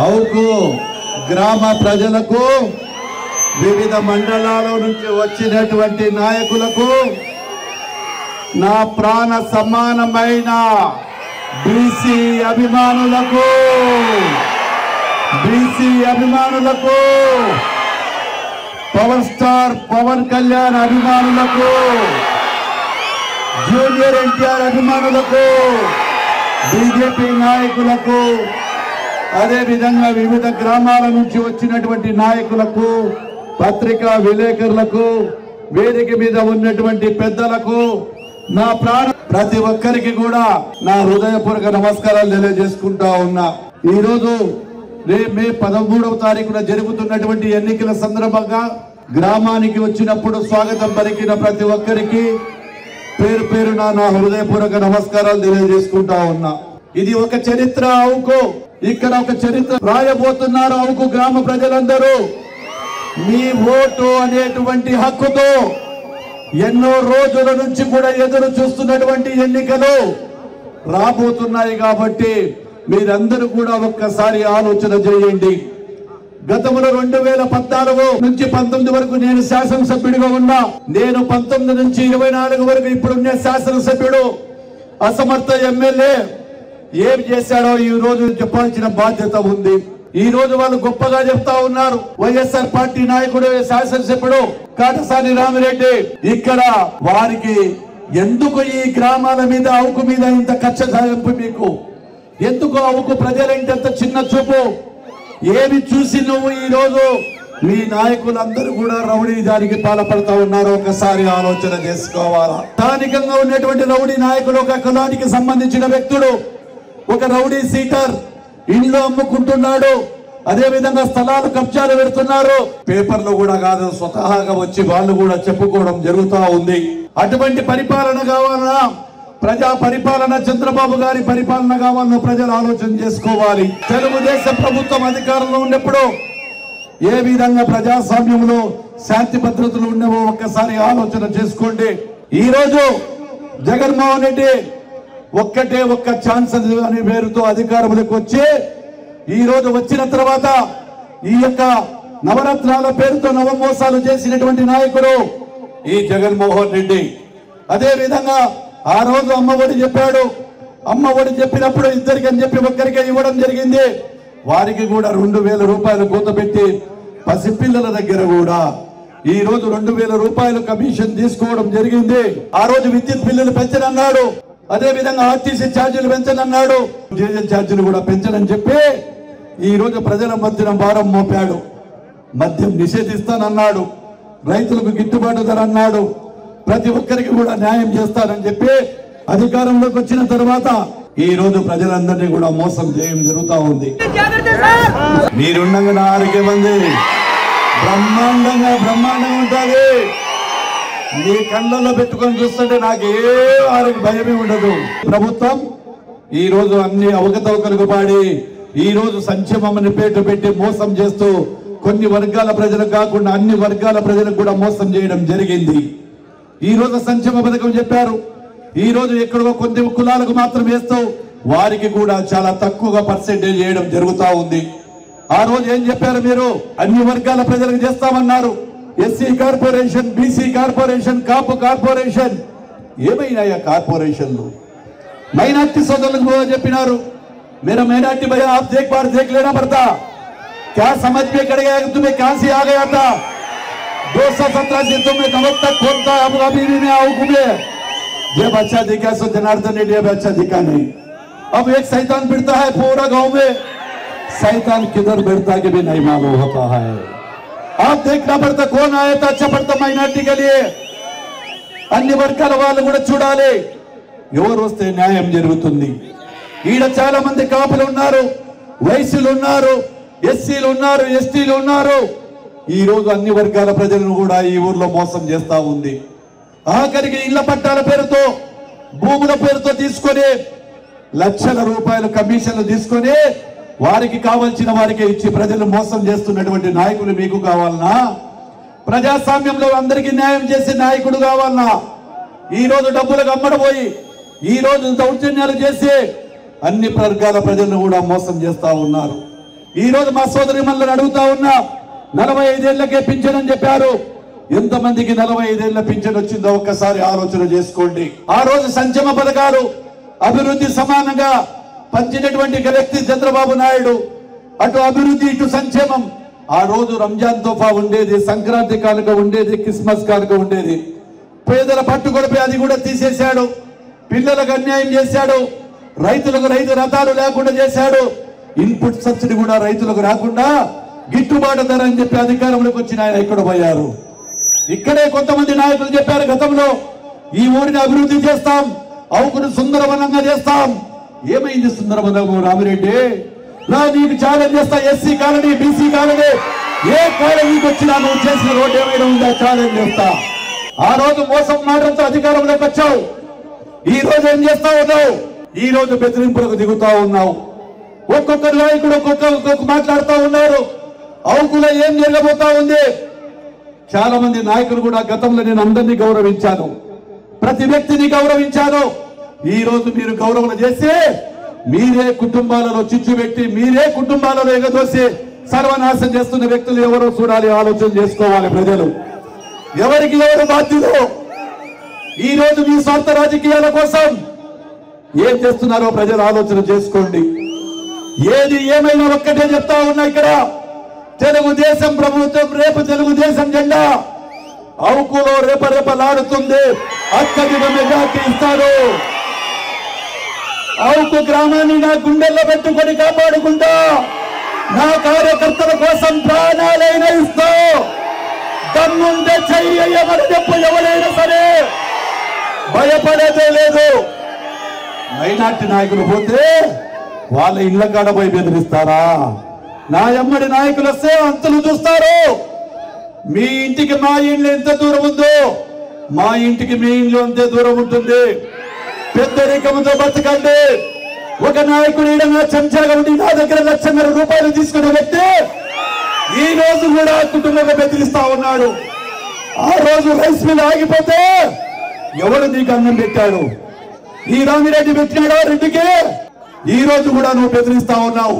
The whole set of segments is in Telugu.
అవుకు గ్రామ ప్రజలకు వివిధ మండలాల నుంచి వచ్చినటువంటి నాయకులకు నా ప్రాణ సమానమైన బీసీ అభిమానులకు పవర్ స్టార్ పవన్ కళ్యాణ్ అభిమానులకు జూనియర్ ఎన్టీఆర్ అభిమానులకు బీజేపీ నాయకులకు అదే విధంగా వివిధ గ్రామాల నుంచి వచ్చినటువంటి నాయకులకు పత్రికా విలేకరులకు వేదిక మీద ఉన్నటువంటి పెద్దలకు నా ప్రాణ ప్రతి ఒక్కరికి కూడా నా హృదయపూర్వక నమస్కారాలు తెలియజేసుకుంటా ఉన్నా. ఈ రోజు మే 13వ తారీఖున జరుగుతున్నటువంటి ఎన్నికల సందర్భంగా గ్రామానికి వచ్చినప్పుడు స్వాగతం పలికిన ప్రతి ఒక్కరికి పేరు పేరున నా హృదయపూర్వక నమస్కారాలు తెలియజేసుకుంటా ఉన్నా. ఇది ఒక చరిత్ర. అవుకు ఇక్కడ ఒక చరిత్ర రాయబోతున్నారు. అవుకు గ్రామ ప్రజలందరూ మీ ఓటు అనేటువంటి హక్కుతో ఎన్నో రోజుల నుంచి కూడా ఎదురు చూస్తున్నటువంటి ఎన్నికలు రాబోతున్నాయి. కాబట్టి మీరందరూ కూడా ఒక్కసారి ఆలోచన చేయండి. గతంలో 2014 నుంచి 19 వరకు నేను శాసనసభ్యుడిగా ఉన్నా. నేను 19 నుంచి 24 వరకు ఇప్పుడున్న శాసనసభ్యుడు అసమర్థ ఎమ్మెల్యే ఏం చేశాడో ఈ రోజు చెప్పాల్సిన బాధ్యత ఉంది. ఈ రోజు వాళ్ళు గొప్పగా చెప్తా ఉన్నారు. వైఎస్ఆర్ పార్టీ నాయకుడు శాసనసభ్యుడు కాటసాని రామిరెడ్డి ఇక్కడ వారికి ఎందుకు ఈ గ్రామాల మీద అవుకు మీద ఇంత కక్ష సాధింపు? మీకు ఎందుకు అవుకు ప్రజలంటే అంత చిన్న చూపు? ఏమి చూసి నువ్వు ఈ రోజు మీ నాయకులందరూ కూడా రౌడీ దానికి పాల్పడతా ఉన్నారు? ఒకసారి ఆలోచన చేసుకోవాలా. స్థానికంగా ఉన్నటువంటి రౌడీ నాయకుడు ఒక కులానికి సంబంధించిన వ్యక్తుడు, ఒక రౌడీ సీటర్ ఇంట్లో అమ్ముకుంటున్నాడు. అదే విధంగా స్థలాలు కబ్జాలు పెడుతున్నారు. పేపర్లో కూడా కాదు, స్వతహాగా వచ్చి వాళ్ళు కూడా చెప్పుకోవడం జరుగుతూ ఉంది. అటువంటి పరిపాలన కావాలన్నా, ప్రజా పరిపాలన, చంద్రబాబు గారి పరిపాలన కావాలన్నా ప్రజలు ఆలోచన చేసుకోవాలి. తెలుగుదేశం ప్రభుత్వం అధికారంలో ఉన్నప్పుడు ఏ విధంగా ప్రజాస్వామ్యంలో శాంతి భద్రతలు ఉండవో ఒక్కసారి ఆలోచన చేసుకోండి. ఈ రోజు జగన్మోహన్ రెడ్డి ఒక్కటే ఒక్క ఛాన్స్ అనే పేరుతో అధికారంలోకి వచ్చి ఈ రోజు వచ్చిన తర్వాత ఈ యొక్క నవరత్నాల పేరుతో నవమోసాలు చేసినటువంటి నాయకుడు ఈ జగన్మోహన్ రెడ్డి. అదే విధంగా ఆ రోజు అమ్మఒడి చెప్పాడు. అమ్మఒడి చెప్పినప్పుడు ఇద్దరికి అని చెప్పి ఒక్కరికే ఇవ్వడం జరిగింది. వారికి కూడా 2000 రూపాయలు కూతబెట్టి పసిపిల్లల దగ్గర కూడా ఈ రోజు 2000 రూపాయలు కమిషన్ తీసుకోవడం జరిగింది. ఆ రోజు విద్యుత్ బిల్లులు పెంచనన్నాడు. అదే విధంగా ఆర్టీసీ ఛార్జీలు పెంచనన్నాడు. డీజిల్ ఛార్జీలు కూడా పెంచనని చెప్పి ఈ రోజు ప్రజల మధ్యన భారం మోపాడు. మద్యం నిషేధిస్తానన్నాడు. రైతులకు గిట్టుబాటు ధర అన్నాడు. ప్రతి ఒక్కరికి కూడా న్యాయం చేస్తానని చెప్పి అధికారంలోకి వచ్చిన తర్వాత ఈ రోజు ప్రజలందరినీ కూడా మోసం చేయడం జరుగుతూ ఉంది. మీరుండగా నా ఆరోగ్యమంది బ్రహ్మాండంగా ఉంటుంది. మీ కళ్ళల్లో పెట్టుకొని చూస్తుంటే నాకు ఏ భయమే ఉండదు. ప్రభుత్వం ఈ రోజు అన్ని అవకతవకలకు పాడి ఈ రోజు సంక్షేమం పేరు పెట్టి మోసం చేస్తూ కొన్ని వర్గాల ప్రజలకు కాకుండా అన్ని వర్గాల ప్రజలకు కూడా మోసం చేయడం జరిగింది. ఈ రోజు సంక్షేమ పథకం చెప్పారు. ఈ రోజు ఎక్కడో కొన్ని కులాలకు మాత్రం వేస్తూ వారికి కూడా చాలా తక్కువగా పర్సెంటేజ్ చేయడం జరుగుతూ ఉంది. ఆ రోజు ఏం చెప్పారు మీరు? అన్ని వర్గాల ప్రజలకు చేస్తామన్నారు. ఎస్సీ కార్పొరేషన్, బీసీ కార్పొరేషన్, కాపు కార్పొరేషన్, ఏమైనాయా కార్పొరేషన్లు? మైనార్టీ సోదరులకు చెప్పినారు. मेरा माइनॉरिटी भैया आप देख बार देख लेना पड़ता, क्या समझ में कट गया कि तुम्हें कहां से आ गया था? 217 से तुम्हें कब तक खोलता? अब अभी भी मैं आऊं घूमे जब अच्छा दिखा सो जनार्दन रेड्डी अब अच्छा दिखा नहीं. अब एक शैतान फिरता है पूरा गांव में. शैतान किधर बैठता कि भी नहीं मालूम होता है. आप देखना पड़ता कौन आया था अच्छा पड़ता माइनॉरिटी के लिए. అన్ని వర్గాల వాళ్ళు కూడా చూడాలి ఎవరు వస్తే న్యాయం జరుగుతుంది. ఈడ చాలా మంది కాపులు ఉన్నారు, వైశ్యులు ఉన్నారు, ఎస్సీలు ఉన్నారు, ఎస్టీలు ఉన్నారు. ఈ రోజు అన్ని వర్గాల ప్రజలను కూడా ఈ ఊర్లో మోసం చేస్తా ఉంది. ఆఖరికి ఇళ్ల పట్టాల పేరుతో, భూముల పేరుతో తీసుకొని లక్షల రూపాయలు కమిషన్లు తీసుకొని వారికి కావాల్సిన వారికి ఇచ్చి ప్రజలు మోసం చేస్తున్నటువంటి నాయకులు మీకు కావాలనా? ప్రజాస్వామ్యంలో అందరికీ న్యాయం చేసే నాయకుడు కావాలనా? ఈ రోజు డబ్బులకు అమ్మడపోయి ఈ రోజు దౌర్జన్యాలు చేసి అన్ని వర్గాల ప్రజలను కూడా మోసం చేస్తా ఉన్నారు. ఈ రోజు మా సోదరి మనల్ని అడుగుతా ఉన్నా 45 ఏళ్లకే పింఛన్ అని చెప్పారు. ఎంతమందికి 45 ఏళ్ల పింఛన్ వచ్చిందో ఒక్కసారి ఆలోచన చేసుకోండి. ఆ రోజు సంక్షేమ పథకాలు అభివృద్ధి సమానంగా పంచినటువంటి వ్యక్తి చంద్రబాబు నాయుడు. అటు అభివృద్ధి ఇటు సంక్షేమం. ఆ రోజు రంజాన్ తోఫా ఉండేది, సంక్రాంతి కానుక ఉండేది, క్రిస్మస్ కానుక ఉండేది. పేదల పట్టుకొడిపై అది కూడా తీసేశాడు. పిల్లలకు అన్యాయం చేశాడు. రైతులకు రైతు రథాలు లేకుండా చేశాడు. ఇన్పుట్ సబ్సిడీ కూడా రైతులకు రాకుండా గిట్టుబాటు ధర అని చెప్పి అధికారంలోకి వచ్చిన ఆయన ఇక్కడ పోయారు. ఇక్కడే కొంతమంది నాయకులు చెప్పారు గతంలో ఈ ఊరిని అభివృద్ధి చేస్తాం, అవుకును సుందరవనంగా చేస్తాం. ఏమైంది సుందరవనము? రామిరెడ్డి నా నీకు ఛాలెంజ్ చేస్తా. ఎస్సీ కాలనీ, బీసీ కాలనీ, ఏ కాలనీకి వచ్చినా నువ్వు చేసిన రోడ్డు ఏమైనా ఉందా ఛాలెంజ్ చేస్తా. ఆ రోజు మోసం మాటలతో అధికారంలోకి వచ్చావు. ఈ రోజు ఏం చేస్తా ఉన్నావు? ఈ రోజు బెదిరింపులకు దిగుతా ఉన్నావు. ఒక్కొక్క నాయకుడు ఒక్కొక్క మాట్లాడుతూ ఉన్నారు. అవుకులో ఏం జరగబోతా ఉంది? చాలా మంది నాయకులు కూడా గతంలో నేను అందరినీ గౌరవించాను, ప్రతి వ్యక్తిని గౌరవించాను. ఈ రోజు మీరు గౌరవం చేసి మీరే కుటుంబాలలో చిచ్చు పెట్టి మీరే కుటుంబాలలో ఎగదోసి సర్వనాశం చేస్తున్న వ్యక్తులు ఎవరో చూడాలి, ఆలోచన చేసుకోవాలి. ప్రజలు ఎవరికి ఎవరు బాధ్యులు? ఈ రోజు మీ స్వార్థ రాజకీయాల కోసం ఏం చేస్తున్నారో ప్రజలు ఆలోచన చేసుకోండి. ఏది ఏమైనా ఒక్కటే చెప్తా ఉన్నా, ఇక్కడ తెలుగుదేశం ప్రభుత్వం రేపు తెలుగుదేశం జెండా అవుకులో రేపరేపలాడుతుంది. అత్యధిక మెజార్టీ ఇస్తారు. అవుకు గ్రామాన్ని నా గుండెల్లో పెట్టుకొని కాపాడుకుంటా, నా కార్యకర్తల కోసం ప్రాణాలైనా ఇస్తా. దమ్ముంటే చెయ్యి, ఎవరు చెప్పు, ఎవరైనా సరే భయపడేదే లేదు. మైనార్టీ నాయకులు పోతే వాళ్ళ ఇళ్ల కాడ పోయి బెదిరిస్తారా? నా ఎమ్మడి నాయకులు వస్తే అంతలు చూస్తారు. మీ ఇంటికి మా ఇల్లు ఎంత దూరం ఉందో మా ఇంటికి మీ ఇల్లు అంతే దూరం ఉంటుంది. పెద్దరికంతో బతకండి. ఒక నాయకుడు ఈడగా చెంచాగా ఉండి నా దగ్గర 1,00,000 రూపాయలు తీసుకునే వ్యక్తి ఈ రోజు కూడా కుటుంబంగా బెదిరిస్తా ఉన్నాడు. ఆ రోజు రైస్ మిల్ ఆగిపోతే ఎవరు నీకు అన్నం పెట్టాడు? ఈ రామిరెడ్డి పెట్టినాడా రెడ్డికి? ఈ రోజు కూడా నువ్వు బెదిరిస్తా ఉన్నావు.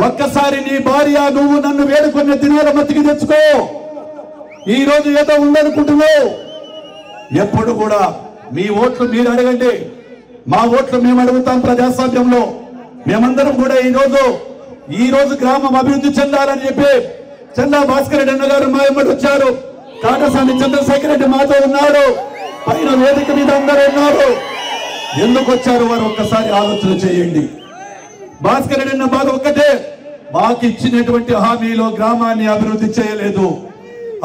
ఒక్కసారి నీ భార్య నువ్వు నన్ను వేడుకునే దినాల మతికి తెచ్చుకో. ఈ రోజు ఏదో ఉందనుకుంటున్నావు. ఎప్పుడు కూడా మీ ఓట్లు మీరు అడగండి, మా ఓట్లు మేము అడుగుతాం. ప్రజాస్వామ్యంలో మేమందరం కూడా ఈ రోజు గ్రామం అభివృద్ధి చెందాలని చెప్పి చందా భాస్కర్ రెడ్డి అన్న గారు మా ఎమ్మటి వచ్చారు. కాటసాని చంద్రశేఖర్ రెడ్డి మాతో ఉన్నారు. పైన వేదిక మీద అందరూ ఉన్నారు. ఎందుకు వచ్చారు వారు ఒక్కసారి ఆలోచన చేయండి. భాస్కర్ రెడ్డి అన్న బాధ ఒక్కటే, మాకు ఇచ్చినటువంటి హామీలో గ్రామాన్ని అభివృద్ధి చేయలేదు.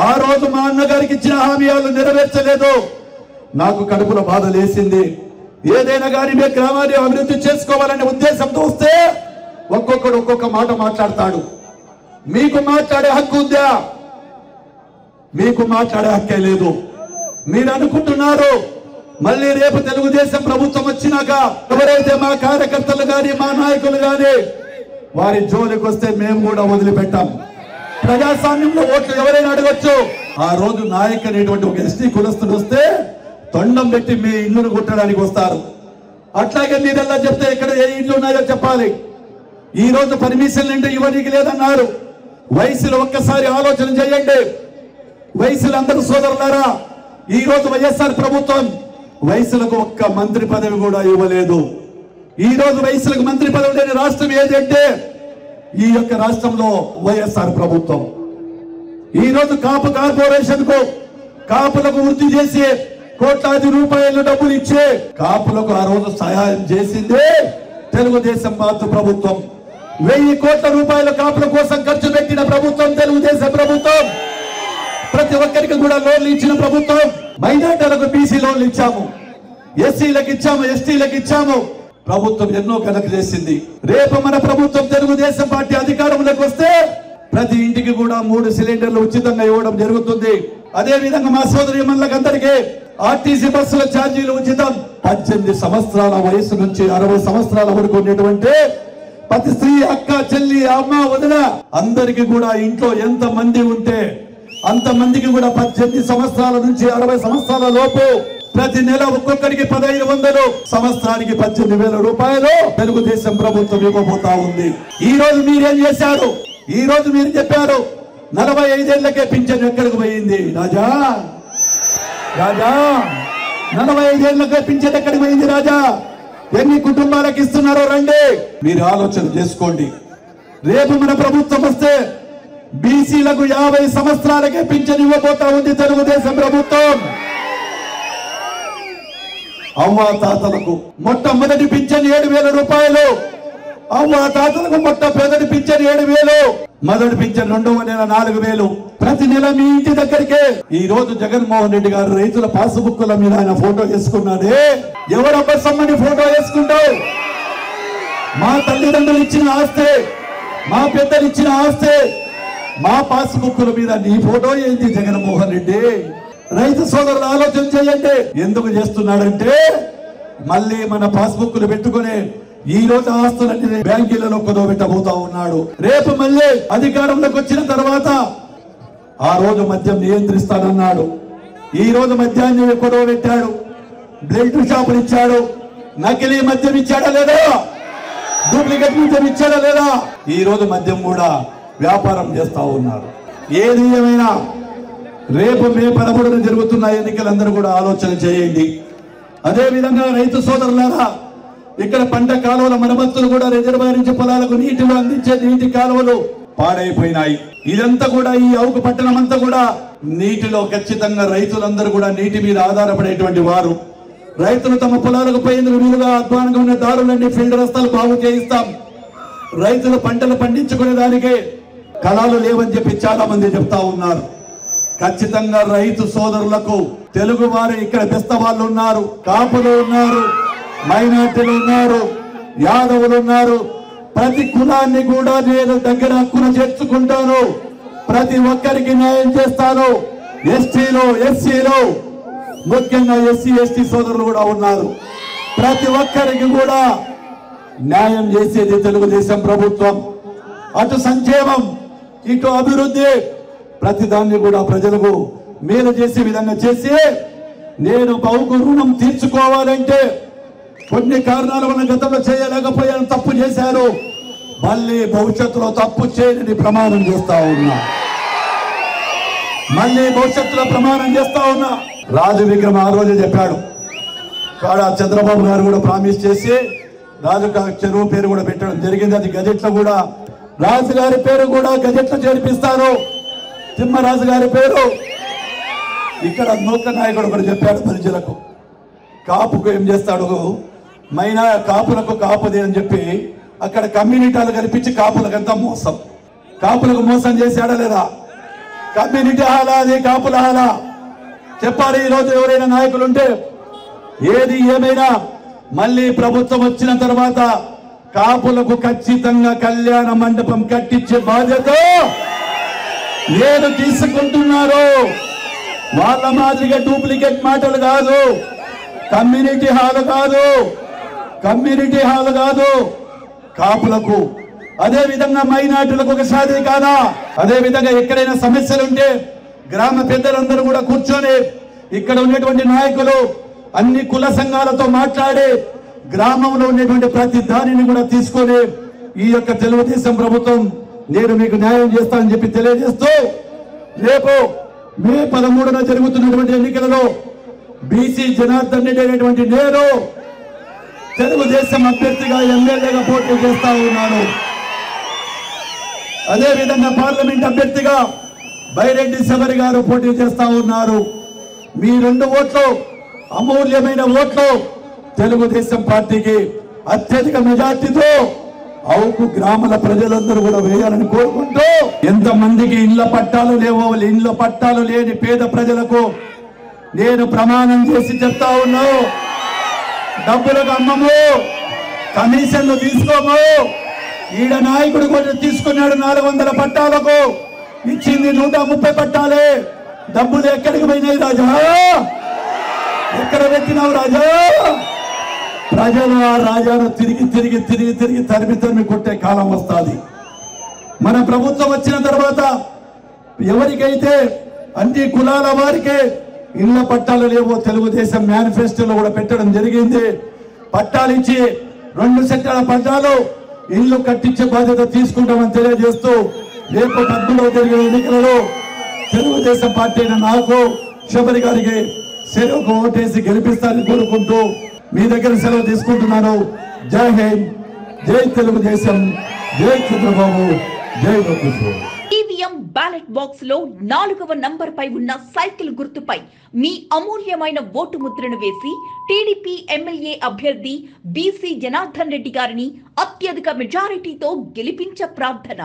ఆ రోజు మా అన్నగారికి ఇచ్చిన హామీలు నెరవేర్చలేదు. నాకు కడుపులో బాధ లేసింది. ఏదైనా కానీ మేము గ్రామాన్ని అభివృద్ధి చేసుకోవాలనే ఉద్దేశంతో వస్తే ఒక్కొక్కడు ఒక్కొక్క మాట మాట్లాడతాడు. మీకు మాట్లాడే హక్కు ఉందా? మీకు మాట్లాడే హక్కే లేదు. మీరు అనుకుంటున్నారు మళ్ళీ రేపు తెలుగుదేశం ప్రభుత్వం వచ్చినాక ఎవరైతే మా కార్యకర్తలు గాని మా నాయకులు గాని వారి జోలికి వస్తే మేము కూడా వదిలిపెట్టాం. ప్రజాస్వామ్యంలో ఓట్లు ఎవరైనా అడగొచ్చు. ఆ రోజు నాయక్ అనేటువంటి ఒక ఎస్టీ కులస్తుడు వస్తే తొండం పెట్టి మీ ఇల్లును కొట్టడానికి వస్తారు. అట్లాగే మీరెల్లా చెప్తే ఇక్కడ ఏ ఇల్లు ఉన్నాయో చెప్పాలి. ఈ రోజు పర్మిషన్ అంటే ఇవ్వడానికి లేదన్నారు. వయసులో ఒక్కసారి ఆలోచన చేయండి. వయసులు అందరూ సోదరులారా, ఈ రోజు వైఎస్ఆర్ ప్రభుత్వం వయసులకు ఒక్క మంత్రి పదవి కూడా ఇవ్వలేదు. ఈ రోజు వయసులకు మంత్రి పదవి లేని రాష్ట్రం ఏదంటే ఈ యొక్క రాష్ట్రంలో వైఎస్ఆర్ ప్రభుత్వం. ఈ రోజు కాపు కార్పొరేషన్ కు కాపులకు వృద్ధి చేసి కోట్లాది రూపాయలు డబ్బులు ఇచ్చే కాపులకు ఆ రోజు సహాయం చేసిందే తెలుగుదేశం ప్రభుత్వం. 1000 కోట్ల రూపాయల కాపుల కోసం ఖర్చు పెట్టిన ప్రభుత్వం తెలుగుదేశం ప్రభుత్వం. ప్రతి ఒక్కరికి కూడా లోన్లు ఇచ్చిన ప్రభుత్వం. మైనార్టీలకు బీసీ లోన్లు ఇచ్చాము, ఎస్సీలకు ఇచ్చాము, ఎస్టీలకు ఇచ్చాము. ప్రభుత్వం ఎన్నో కనుక చేసింది. రేపు మన ప్రభుత్వం తెలుగుదేశం పార్టీ అధికారంలోకి వస్తే ప్రతి ఇంటికి కూడా 3 సిలిండర్లు ఉచితంగా ఇవ్వడం జరుగుతుంది. అదే విధంగా మా సోదరి మనులందరికీ ఆర్టీసీ బస్సుల ఛార్జీలు ఉచితం. 18 సంవత్సరాల వయసు నుంచి 60 సంవత్సరాల వరకు ఉండేటువంటి ప్రతి స్త్రీ, అక్క, చెల్లి, అమ్మ, వదిన అందరికీ కూడా ఇంట్లో ఎంత మంది ఉంటే అంతమందికి కూడా 18 సంవత్సరాల నుంచి 60 సంవత్సరాల లోపు ప్రతి నెల ఒక్కొక్కరికి 1500, సంవత్సరానికి 18,000 రూపాయలు తెలుగుదేశం ప్రభుత్వం ఇవ్వబోతా ఉంది. ఈ రోజు మీరేం చేశారు? ఈ రోజు మీరు చెప్పారు 45 ఏళ్లకే పింఛన్ ఎక్కడికి పోయింది రాజా? రాజా 45 ఏళ్లకే పింఛన్ ఎక్కడికి పోయింది రాజా? ఎన్ని కుటుంబాలకు ఇస్తున్నారో రండి, మీరు ఆలోచన చేసుకోండి. రేపు మన ప్రభుత్వం వస్తే బీసీలకు 50 సంవత్సరాలకే పింఛన్ ఇవ్వబోతా ఉంది తెలుగుదేశం ప్రభుత్వం. అవ్వ తాతలకు మొట్టమొదటి పింఛన్ 7,000 రూపాయలు. అవ్వ తాతలకు మొట్టమొదటి పింఛన్ 7,000. మొదటి పింఛన్ 2వ నెల 4,000. ప్రతి నెల మీ ఇంటి దగ్గరికే. ఈ రోజు జగన్మోహన్ రెడ్డి గారు రైతుల పాస్బుక్ల మీద ఆయన ఫోటో వేసుకున్నాడే. ఎవరబ్బ సమ్మని ఫోటో వేసుకుంటావు? మా తల్లిదండ్రులు ఇచ్చిన ఆస్తే, మా పెద్దలు ఇచ్చిన ఆస్తే, మా పాస్బుక్ల మీద నీ ఫోటో ఏంటి జగన్మోహన్ రెడ్డి? రైతు సోదరులు ఆలోచన చేయండి. ఎందుకు చేస్తున్నాడంటే మళ్ళీ మన పాస్బుక్లు పెట్టుకుని ఈ రోజు ఆస్తులన్నీ బ్యాంకులలో కుదవబెట్టబోతా ఉన్నాడు. రేపు మళ్ళీ అధికారంలోకి వచ్చిన తర్వాత ఆ రోజు మద్యం నియంత్రిస్తానన్నాడు. ఈ రోజు మద్యాన్ని కుదవబెట్టాడు, బ్లడ్ షాపులు ఇచ్చాడు, నకిలీ మద్యం ఇచ్చాడా లేదా? డూప్లికేట్ మద్యం ఇచ్చాడా లేదా? ఈ రోజు మద్యం కూడా వ్యాపారం చేస్తా ఉన్నారు. ఏది ఏమైనా రేపు మే 13న జరుగుతున్న ఎన్నికలందరూ కూడా ఆలోచన చేయండి. అదే విధంగా రైతు సోదరులారా, ఇక్కడ పంట కాలువల మరమ్మతులు కూడా రిజర్వాయర్ నుంచి పొలాలకు నీటిలో అందించే నీటి కాలువలు పాడైపోయినాయి. ఇదంతా కూడా ఈ అవుకు పట్టణం అంతా కూడా నీటిలో ఖచ్చితంగా రైతులందరూ కూడా నీటి మీద ఆధారపడేటువంటి వారు. రైతులు తమ పొలాలకు పోయేందుకు వీలుగా అధ్వానంగా ఉన్న దారులన్నీ ఫీల్డ్ రస్తాలు బాగు చేయిస్తాం. రైతులు పంటలు పండించుకునే దానికి కళాలు లేవని చెప్పి చాలా మంది చెప్తా ఉన్నారు. ఖచ్చితంగా రైతు సోదరులకు తెలుగు వారు ఇక్కడ బెస్త వాళ్ళు ఉన్నారు, కాపులు ఉన్నారు, మైనార్టీలు ఉన్నారు, యాదవులు ఉన్నారు. ప్రతి కులాన్ని కూడా నేను దగ్గర హక్కున చేర్చుకుంటాను. ప్రతి ఒక్కరికి న్యాయం చేస్తాను. ఎస్టీలు, ఎస్సీలు, ముఖ్యంగా ఎస్సీ ఎస్టీ సోదరులు కూడా ఉన్నారు. ప్రతి ఒక్కరికి కూడా న్యాయం చేసేది తెలుగుదేశం ప్రభుత్వం. అటు సంక్షేమం, ఇటు అభివృద్ధి, ప్రతి దాన్ని కూడా ప్రజలకు మేలు చేసే విధంగా చేసి, నేను బహుకు రుణం తీర్చుకోవాలంటే కొన్ని కారణాల వల్ల గతంలో చేయలేకపోయాను, తప్పు చేశారు, మళ్ళీ భవిష్యత్తులో తప్పు చేయని ప్రమాణం చేస్తా ఉన్నా. మళ్ళీ భవిష్యత్తులో ప్రమాణం చేస్తా ఉన్నా. రాజు విక్రమ్ ఆ రోజు చెప్పాడు, కాడ చంద్రబాబు గారు కూడా ప్రామిస్ చేసి రాజు చెరువు పేరు కూడా పెట్టడం జరిగింది. అది గజెట్లో కూడా రాజు గారి పేరు కూడా గజెట్లో చేర్పిస్తారు. తిమ్మరాజు గారి పేరు. ఇక్కడ నూక నాయకుడు ఒకటి చెప్పాడు ప్రజలకు, కాపుకు ఏం చేస్తాడు, మైనా కాపులకు కాపుది అని చెప్పి అక్కడ కమ్యూనిటీలు కల్పించి కాపులకంతా మోసం. కాపులకు మోసం చేశాడా లేదా? కమ్యూనిటీ హాలా, అది కాపుల హాలా? చెప్పాలి. ఈరోజు ఎవరైనా నాయకులు ఉంటే ఏది ఏమైనా మళ్ళీ ప్రభుత్వం వచ్చిన తర్వాత కాపులకు ఖచ్చితంగా కళ్యాణ మండపం కట్టించే బాధ్యత నేను తీసుకుంటున్నారు. వాళ్ళ మాదిరిగా డూప్లికేట్ మాటలు కాదు, కమ్యూనిటీ హాల్ కాదు, కమ్యూనిటీ హాల్ కాదు. కాపులకు, అదే విధంగా మైనార్టీలకు ఒక సాధి కాదా? అదే విధంగా ఎక్కడైనా సమస్యలు ఉంటే గ్రామ పెద్దలందరూ కూడా కూర్చొని ఇక్కడ ఉన్నటువంటి నాయకులు అన్ని కుల సంఘాలతో మాట్లాడి గ్రామంలో ఉన్నటువంటి ప్రతి దానిని కూడా తీసుకొని ఈ యొక్క తెలుగుదేశం ప్రభుత్వం నేను మీకు న్యాయం చేస్తానని చెప్పి తెలియజేస్తూ, రేపు మే 13న జరుగుతున్నటువంటి ఎన్నికలలో బీసీ జనార్దన్ రెడ్డి అనేటువంటి నేను తెలుగుదేశం అభ్యర్థిగా ఎమ్మెల్యేగా పోటీ చేస్తా ఉన్నాను. అదే విధంగా పార్లమెంట్ అభ్యర్థిగా బైరెడ్డి శబరి గారు పోటీ చేస్తా ఉన్నారు. మీ 2 ఓట్లు అమూల్యమైన ఓట్లు తెలుగుదేశం పార్టీకి అత్యధిక మెజార్టీతో అవుకు గ్రామాల ప్రజలందరూ కూడా వేయాలని కోరుకుంటూ, ఎంతమందికి ఇళ్ల పట్టాలు లేవో ఇళ్ల పట్టాలు లేని పేద ప్రజలకు నేను ప్రమాణం చేసి చెప్తా ఉన్నాను, డబ్బులకు అమ్మము, కమిషన్లు తీసుకోము. ఈడ నాయకుడు కూడా తీసుకున్నాడు 400 పట్టాలకు, ఇచ్చింది 130 పట్టాలే. డబ్బులు ఎక్కడికి పోయినాయి రాజా? ఎక్కడ పెట్టినావు రాజా? ప్రజలు ఆ రాజాను తిరిగి తిరిగి తిరిగి తిరిగి తరిమి తరిమి కొట్టే కాలం వస్తుంది. మన ప్రభుత్వం వచ్చిన తర్వాత ఎవరికైతే అన్ని కులాల వారికి ఇళ్ల పట్టాలు లేవో తెలుగుదేశం మేనిఫెస్టోలో కూడా పెట్టడం జరిగింది. పట్టాలు ఇచ్చి 2 సెక్టార్ల పట్టాలు ఇల్లు కట్టించే బాధ్యత తీసుకుంటామని తెలియజేస్తూ రేపు డబ్బులో జరిగే ఎన్నికలలో తెలుగుదేశం పార్టీ అయిన నాకు శబరి గారికి సెలవుకు ఓటేసి గెలిపిస్తారని కోరుకుంటూ మీ దగ్గర సెలవు తీసుకుంటున్నాను. జై హింద్, జై తెలుగుదేశం, జై చంద్రబాబు, జై లోకేష్. ఈవీఎం బ్యాలెట్ బాక్స్ లో 4వ నంబర్ పై ఉన్న సైకిల్ గుర్తుపై మీ అమూల్యమైన ఓటు ముద్రను వేసి టీడీపీ ఎమ్మెల్యే అభ్యర్థి బీసీ జనార్దన్ రెడ్డి గారిని అత్యధిక మెజారిటీతో గెలిపించ ప్రార్థన.